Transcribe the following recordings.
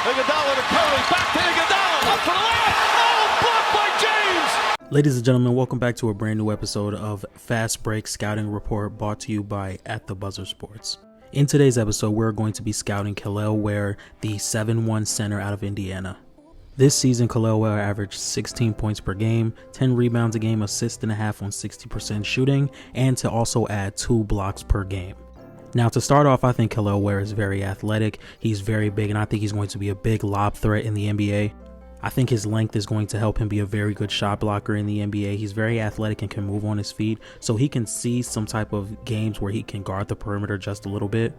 Iguodala to Curry, back to Iguodala, up for the layup. Oh, blocked by James. Ladies and gentlemen, welcome back to a brand new episode of Fast Break Scouting Report, brought to you by At The Buzzer Sports. In today's episode, we're going to be scouting Kel'El Ware, the 7'1" center out of Indiana. This season, Kel'El Ware averaged 16 points per game, 10 rebounds a game, assist and a half on 60% shooting, and to also add 2 blocks per game. Now, to start off, I think Kel'El Ware is very athletic. He's very big, and I think he's going to be a big lob threat in the NBA. I think his length is going to help him be a very good shot blocker in the NBA. He's very athletic and can move on his feet, so he can see some type of games where he can guard the perimeter just a little bit.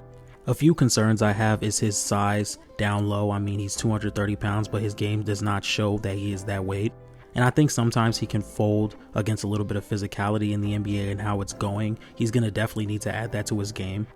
A few concerns I have is his size down low. I mean, he's 230 pounds, but his game does not show that he is that weight. And I think sometimes he can fold against a little bit of physicality in the NBA and how it's going. He's going to definitely need to add that to his game.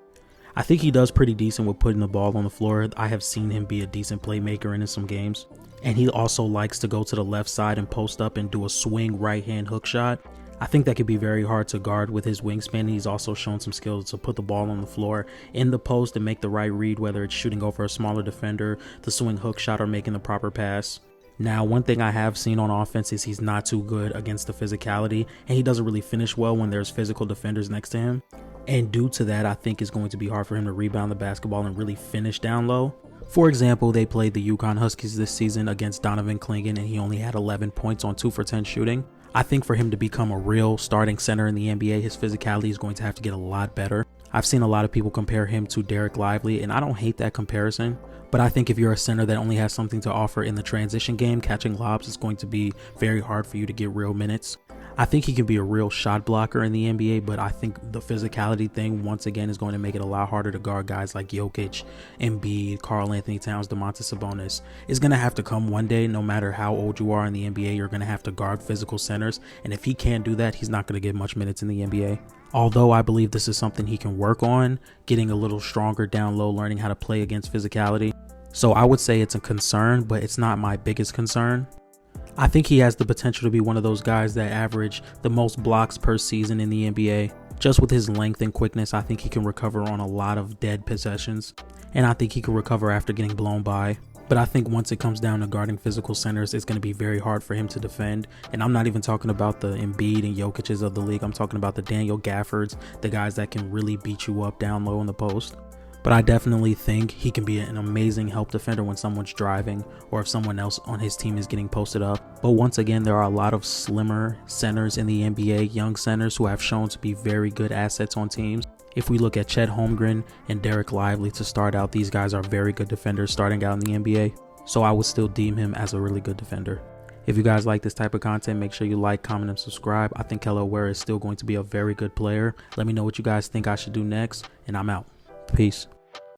I think he does pretty decent with putting the ball on the floor. I have seen him be a decent playmaker in some games. And he also likes to go to the left side and post up and do a swing right-hand hook shot. I think that could be very hard to guard with his wingspan. He's also shown some skills to put the ball on the floor in the post and make the right read, whether it's shooting over a smaller defender, the swing hook shot, or making the proper pass. Now, one thing I have seen on offense is he's not too good against the physicality, and he doesn't really finish well when there's physical defenders next to him. And due to that, I think it's going to be hard for him to rebound the basketball and really finish down low. For example, they played the UConn Huskies this season against Donovan Clingan, and he only had 11 points on 2 for 10 shooting. I think for him to become a real starting center in the NBA, his physicality is going to have to get a lot better. I've seen a lot of people compare him to Derek Lively, and I don't hate that comparison. But I think if you're a center that only has something to offer in the transition game, catching lobs is going to be very hard for you to get real minutes. I think he can be a real shot blocker in the NBA, but I think the physicality thing, once again, is going to make it a lot harder to guard guys like Jokic, Embiid, Karl Anthony Towns, Domantas Sabonis. It's going to have to come one day. No matter how old you are in the NBA, you're going to have to guard physical centers. And if he can't do that, he's not going to get much minutes in the NBA. Although I believe this is something he can work on, getting a little stronger down low, learning how to play against physicality. So I would say it's a concern, but it's not my biggest concern. I think he has the potential to be one of those guys that average the most blocks per season in the NBA. Just with his length and quickness, I think he can recover on a lot of dead possessions. And I think he can recover after getting blown by. But I think once it comes down to guarding physical centers, it's going to be very hard for him to defend. And I'm not even talking about the Embiid and Jokic's of the league. I'm talking about the Daniel Gaffords, the guys that can really beat you up down low in the post. But I definitely think he can be an amazing help defender when someone's driving or if someone else on his team is getting posted up. But once again, there are a lot of slimmer centers in the NBA, young centers who have shown to be very good assets on teams. If we look at Chet Holmgren and Derek Lively to start out, these guys are very good defenders starting out in the NBA. So I would still deem him as a really good defender. If you guys like this type of content, make sure you like, comment, and subscribe. I think Kel'El Ware is still going to be a very good player. Let me know what you guys think I should do next, and I'm out. Peace.